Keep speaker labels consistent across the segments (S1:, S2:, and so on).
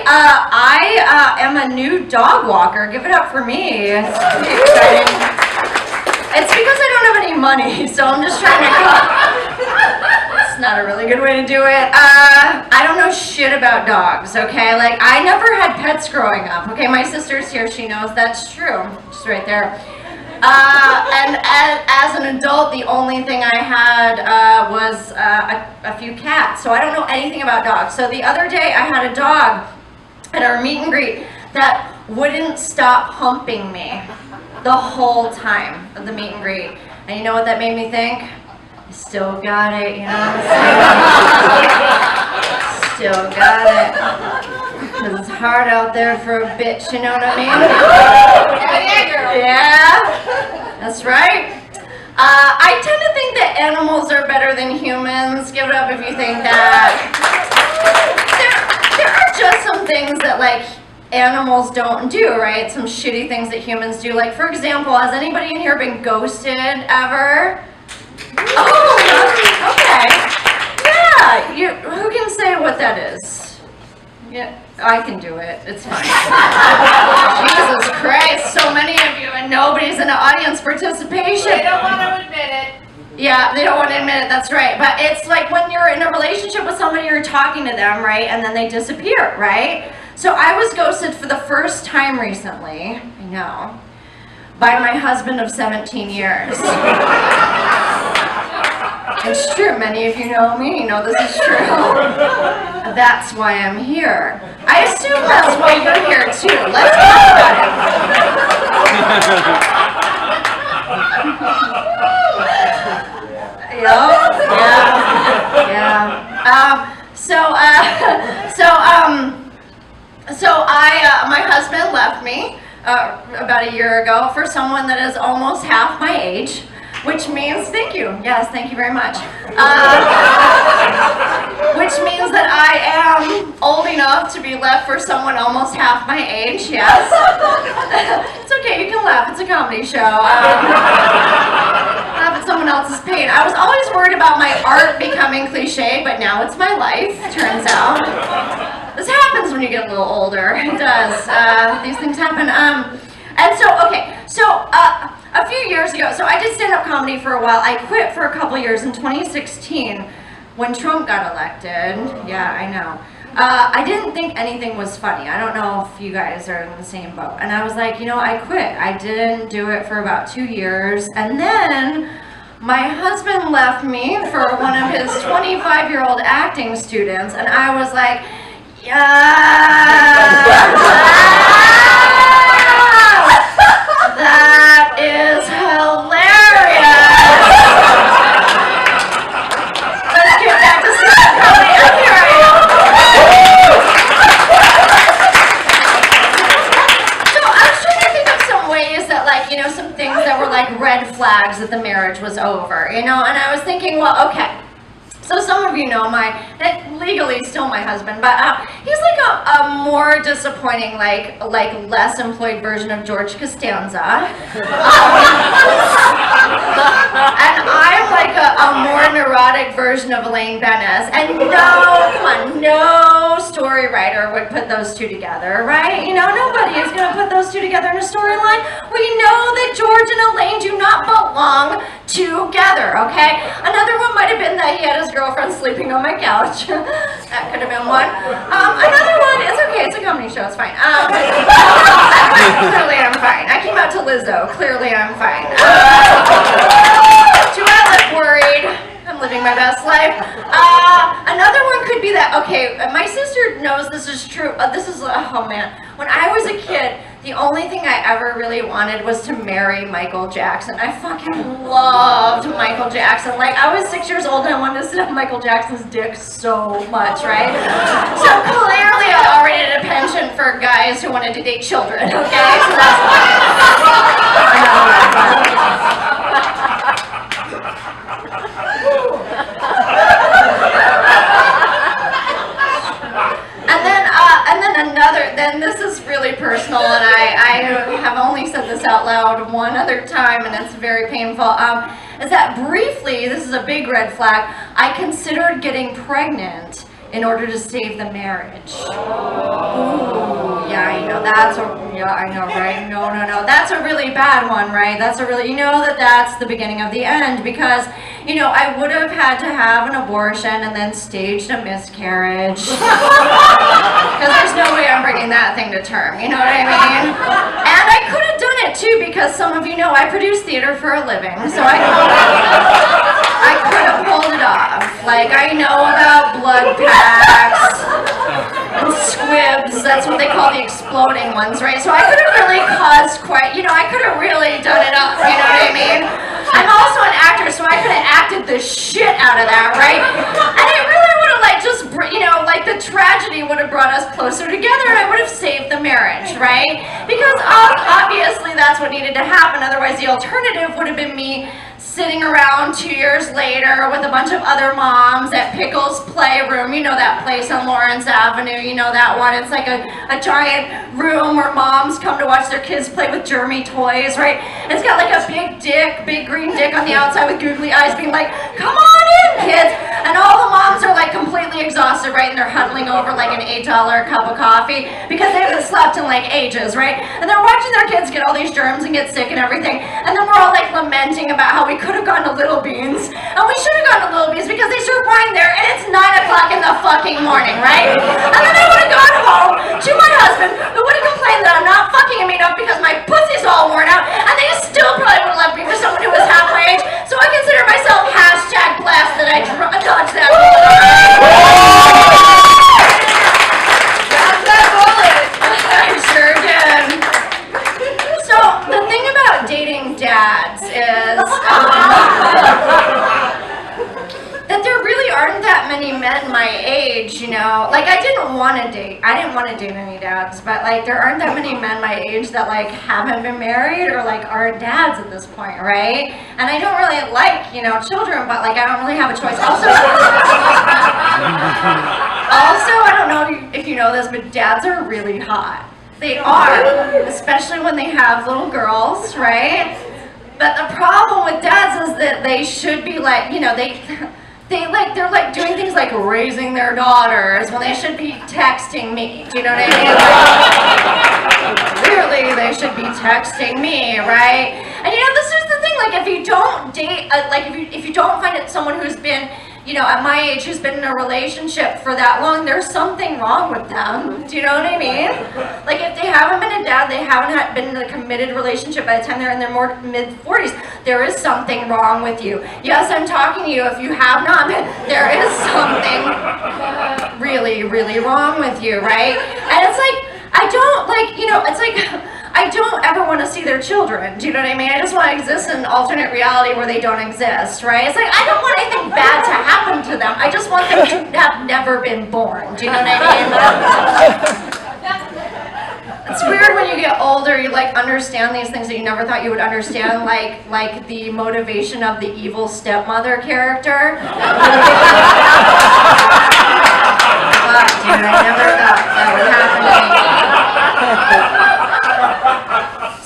S1: I am a new dog walker. Give it up for me. It's pretty exciting. It's because I don't have any money, so I'm just trying to It's not a really good way to do it. I don't know shit about dogs, okay? Like, I never had pets growing up, okay? My sister's here, she knows that's true. She's right there. And as an adult, the only thing I had was a few cats, so I don't know anything about dogs. So the other day, I had a dog at our meet and greet that wouldn't stop humping me the whole time of the meet and greet. And you know what that made me think? I still got it, you know what I'm saying? Still got it. Because it's hard out there for a bitch, you know what I mean?
S2: Yeah, girl.
S1: Yeah, that's right. I tend to think that animals are better than humans. Give it up if you think that. There are just some things that, like, animals don't do, right? Some shitty things that humans do. Like, for example, has anybody in here been ghosted ever? Oh, okay. Yeah, who can say what that is? Yeah, I can do it. It's fine. Jesus Christ, so many of you and nobody's in the audience participation.
S2: They don't want to admit it.
S1: Yeah, they don't want to admit it, that's right. But it's like when you're in a relationship with somebody, you're talking to them, right? And then they disappear, right? So I was ghosted for the first time recently, I know, by my husband of 17 years. It's true, many of you know me, you know this is true. That's why I'm here. I assume that's why you're here too. Let's talk about it. My husband left me about a year ago for someone that is almost half my age, which means, thank you, yes, thank you very much. Which means that I am old enough to be left for someone almost half my age, yes. It's okay, you can laugh, it's a comedy show. Laugh at someone else's pain. I was always worried about my art becoming cliche, but now it's my life, turns out. This happens when you get a little older, it does. These things happen. And so, okay, so a few years ago, so I did stand-up comedy for a while. I quit for a couple years in 2016 when Trump got elected. Yeah, I know. I didn't think anything was funny. I don't know if you guys are in the same boat. And I was like, you know, I quit. I didn't do it for about 2 years. And then my husband left me for one of his 25-year-old acting students. And I was like, that is hilarious. Let's get back to stand-up comedy. And here I am. So I was trying to think of some ways that, like, you know, some things that were like red flags that the marriage was over, you know, and I was thinking, well, okay. So some of you know legally still my husband, but he's like a more disappointing, like less employed version of George Costanza. And I'm like a more neurotic version of Elaine Bennis. And no, come on, no story writer would put those two together, right? You know, nobody is going to put those two together in a storyline. We know that George and Elaine do not belong together, okay? Another one might have been that he had his girlfriend sleeping on my couch. That could have been one. Another one, it's okay, it's a comedy show, it's fine. Clearly I'm fine. I came out to Lizzo, clearly I'm fine. Do I look worried? I'm living my best life. Another one could be that, okay, my sister knows this is true. Oh man, when I was a kid, the only thing I ever really wanted was to marry Michael Jackson. I fucking loved Michael Jackson. Like, I was 6 years old and I wanted to sit on Michael Jackson's dick so much, right? So clearly I already had a penchant for guys who wanted to date children, okay? So that's then this is really personal, and I have only said this out loud one other time, and it's very painful, is that briefly, this is a big red flag, I considered getting pregnant in order to save the marriage. Ooh, yeah, I know, I know, right? No, that's a really bad one, right? That's a really, that's the beginning of the end, because, I would have had to have an abortion and then staged a miscarriage. Because there's no way I'm bringing that thing to term, you know what I mean? And I could have done it too, because some of you know I produce theater for a living, so I could have pulled it off. Like, I know about blood packs and squibs, that's what they call the exploding ones, right? So I could have really caused quite, I could have really done it up, you know what I mean? I'm also an actor, so I could have acted the shit out of that, right? And it really would have, the tragedy would have brought us closer together, and I would have saved the marriage, right? Because obviously that's what needed to happen, otherwise the alternative would have been me sitting around 2 years later with a bunch of other moms at Pickles Playroom, that place on Lawrence Avenue, that one. It's like a giant room where moms come to watch their kids play with germy toys, right? It's got like a big green dick on the outside with googly eyes being like, come on in, kids! And all the moms are like completely exhausted, right? And they're huddling over like an $8 cup of coffee because they haven't slept in like ages, right? And they're watching their kids get all these germs and get sick and everything. And then we're all like lamenting about how we could have gone to Little Beans, and we should have gone to Little Beans because they serve wine there, and it's 9 o'clock in the fucking morning, right? And then I would have gone home to my husband, who would have complained that I'm not fucking him enough because my pussy's all worn out, and they still probably would have left me for someone who was half my age. So I consider myself #blessed that I dodged that bullet. I sure did. So the thing about dating dads is that there really aren't that many men my age, Like I didn't want to date any dads, but like there aren't that many men my age that like haven't been married or like are dads at this point, right? And I don't really like, children, but like I don't really have a choice. Also, I don't know if you know this, but dads are really hot. They are, especially when they have little girls, right? But the problem with dads is that they should be like, they're like doing things like raising their daughters when they should be texting me. Do you know what I mean? Clearly, they should be texting me, right? And this is the thing. Like, if you don't date, if you don't find it someone who's been, at my age, who's been in a relationship for that long, there's something wrong with them. Do you know what I mean? Like, if they haven't been a dad, they haven't been in a committed relationship by the time they're in their mid-40s, there is something wrong with you. Yes, I'm talking to you. If you have not been, there is something really, really wrong with you, right? And it's like, I don't ever want to see their children. Do you know what I mean? I just want to exist in an alternate reality where they don't exist, right? It's like, I don't want anything bad to happen to them. I just want them to have never been born. Do you know what I mean? It's weird when you get older, you like understand these things that you never thought you would understand, like the motivation of the evil stepmother character. Dude, I never thought that would happen to me.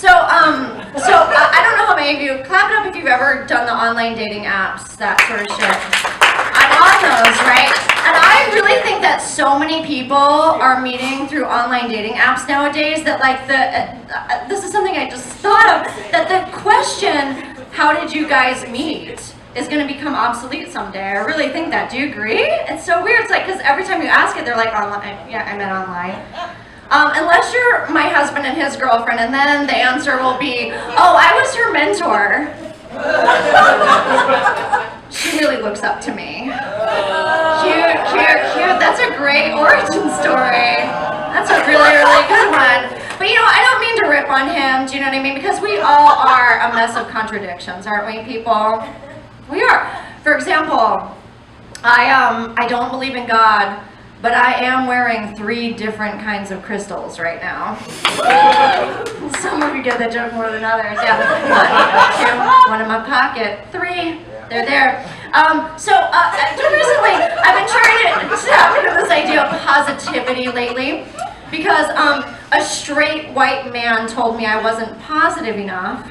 S1: So I don't know how many of you, clap it up if you've ever done the online dating apps, that sort of shit. I'm on those, right? And I really think that so many people are meeting through online dating apps nowadays that like this is something I just thought of, that the question, how did you guys meet, is going to become obsolete someday. I really think that. Do you agree? It's so weird. It's like, because every time you ask it, they're like, online. Yeah, I meant online. Unless you're my husband and his girlfriend, and then the answer will be, oh, I was her mentor. She really looks up to me. Cute. That's a great origin story. That's a really, really good one. But I don't mean to rip on him, do you know what I mean? Because we all are a mess of contradictions, aren't we, people? We are. For example, I don't believe in God, but I am wearing 3 different kinds of crystals right now. Some of you get that joke more than others. Yeah. 1, 2, 1 in my pocket. 3. They're there. So recently, I've been trying to tap into this idea of positivity lately because a straight white man told me I wasn't positive enough.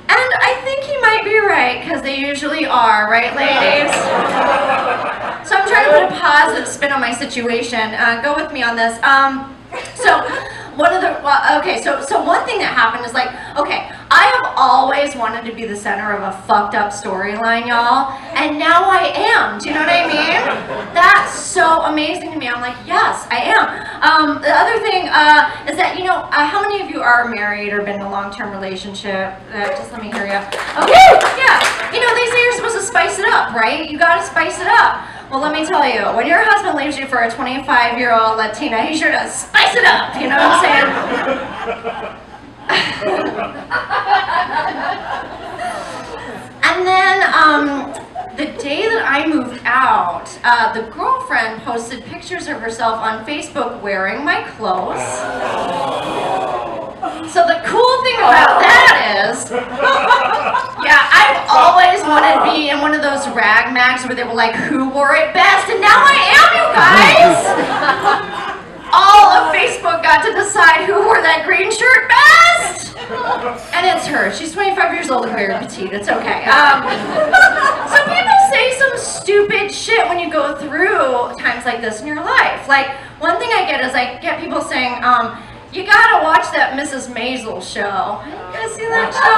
S1: And I think he might be right, because they usually are, right, ladies? So I'm trying to put a positive spin on my situation. Go with me on this. So one thing that happened is like, okay, I have always wanted to be the center of a fucked up storyline, y'all, and now I am. Do you know what I mean? That's so amazing to me. I'm like, yes, I am. The other thing is that, how many of you are married or been in a long-term relationship? Just let me hear you. Okay, yeah. They say you're supposed to spice it up, right? You gotta spice it up. Well, let me tell you, when your husband leaves you for a 25-year-old Latina, he's sure to spice it up, you know what I'm saying? And then, the day that I moved out, the girlfriend posted pictures of herself on Facebook wearing my clothes. So the cool thing about that is, I've always wanted to be in one of those rag mags where they were like, who wore it best? And now I am, you guys! All of Facebook got to decide who wore that green shirt best! And it's her. She's 25 years old and very petite. It's okay. So people say some stupid shit when you go through times like this in your life. Like, one thing I get is I get people saying, you gotta watch that Mrs. Maisel show. You guys see that show?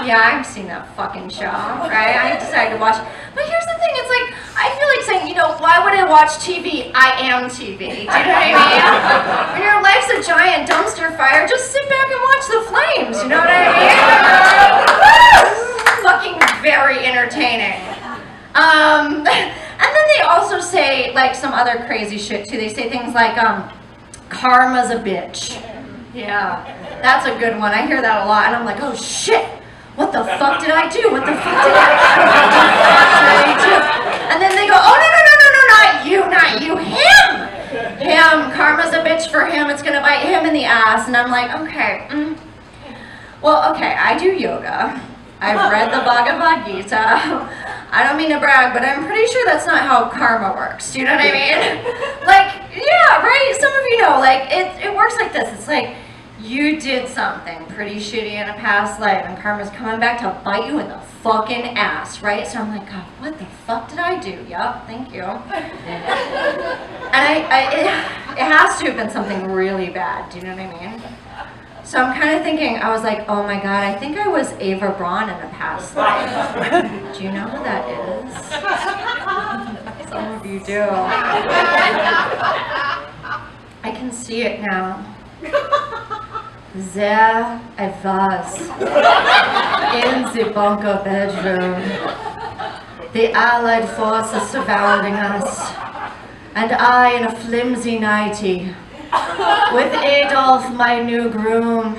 S1: Yeah, I've seen that fucking show, right? I decided to watch it. But here's the thing, it's like, I feel like saying, why would I watch TV? I am TV. Do you know what I mean? When your life's a giant dumpster fire, just sit back and watch the flames, you know what I mean? Fucking very entertaining. And then they also say, like, some other crazy shit, too. They say things like, karma's a bitch. Yeah, that's a good one. I hear that a lot, and I'm like, oh shit, what the fuck did I do? What the fuck did I do? And then they go, oh no, not you, him. Karma's a bitch for him. It's gonna bite him in the ass. And I'm like, okay. Well, okay, I do yoga. I've read the Bhagavad Gita. I don't mean to brag, but I'm pretty sure that's not how karma works. Do you know what I mean? Like, yeah, right? Some of you know, like, it works like this. It's like, you did something pretty shitty in a past life, and karma's coming back to bite you in the fucking ass, right? So I'm like, God, what the fuck did I do? Yup, thank you. And it has to have been something really bad. Do you know what I mean? So I'm kind of thinking, I was like, oh my God, I think I was Ava Braun in a past life. Do you know who that is? Some of you do. I can see it now. There I was, in the bunker bedroom, the Allied forces surrounding us, and I in a flimsy nightie. With Adolf, my new groom,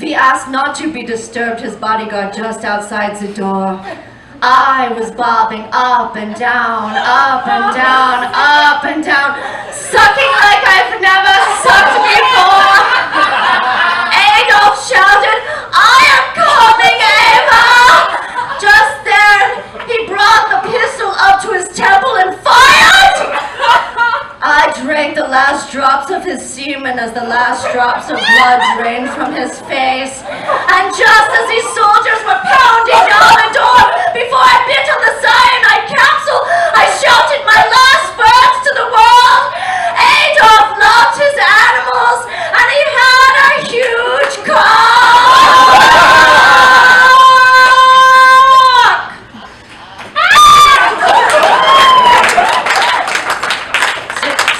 S1: we asked not to be disturbed, his bodyguard just outside the door. I was bobbing up and down, up and down, up and down, sucking like I've never sucked before. Adolf shouted, I am coming, Ava! Just then, he brought the pistol up to his temple and fired! I drank the last drops of his semen as the last drops of blood drained from his face. And just as these soldiers were pounding down the door, before I bit on the cyanide capsule, I shouted my last words to the world. Adolf loved his animals, and he had a huge cock!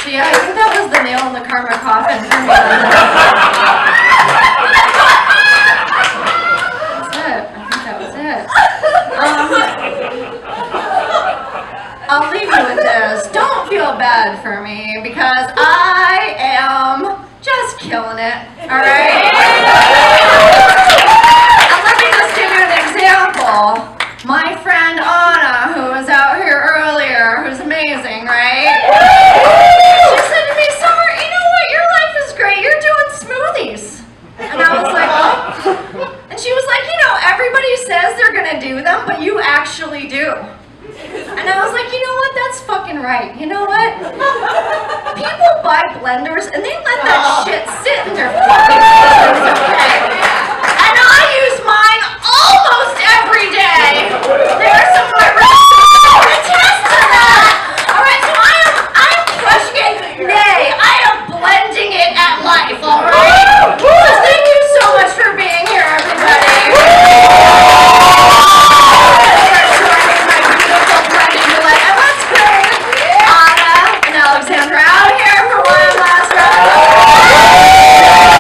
S1: Yeah, I think that was the nail in the karma coffin for me. That's it. I think that was it. I'll leave you with this. Don't feel bad for me because I am just killing it. All right? And let me just give you an example. My friend Anna, who was out here earlier, who's amazing, right? She said to me, Summer, you know what? Your life is great. You're doing smoothies. And I was like, oh. And she was like, everybody says they're going to do them, but you actually do. And I was like, you know what? That's fucking right. You know what? People buy blenders and they let that shit sit in their fucking blenders, okay? And I use mine almost every day.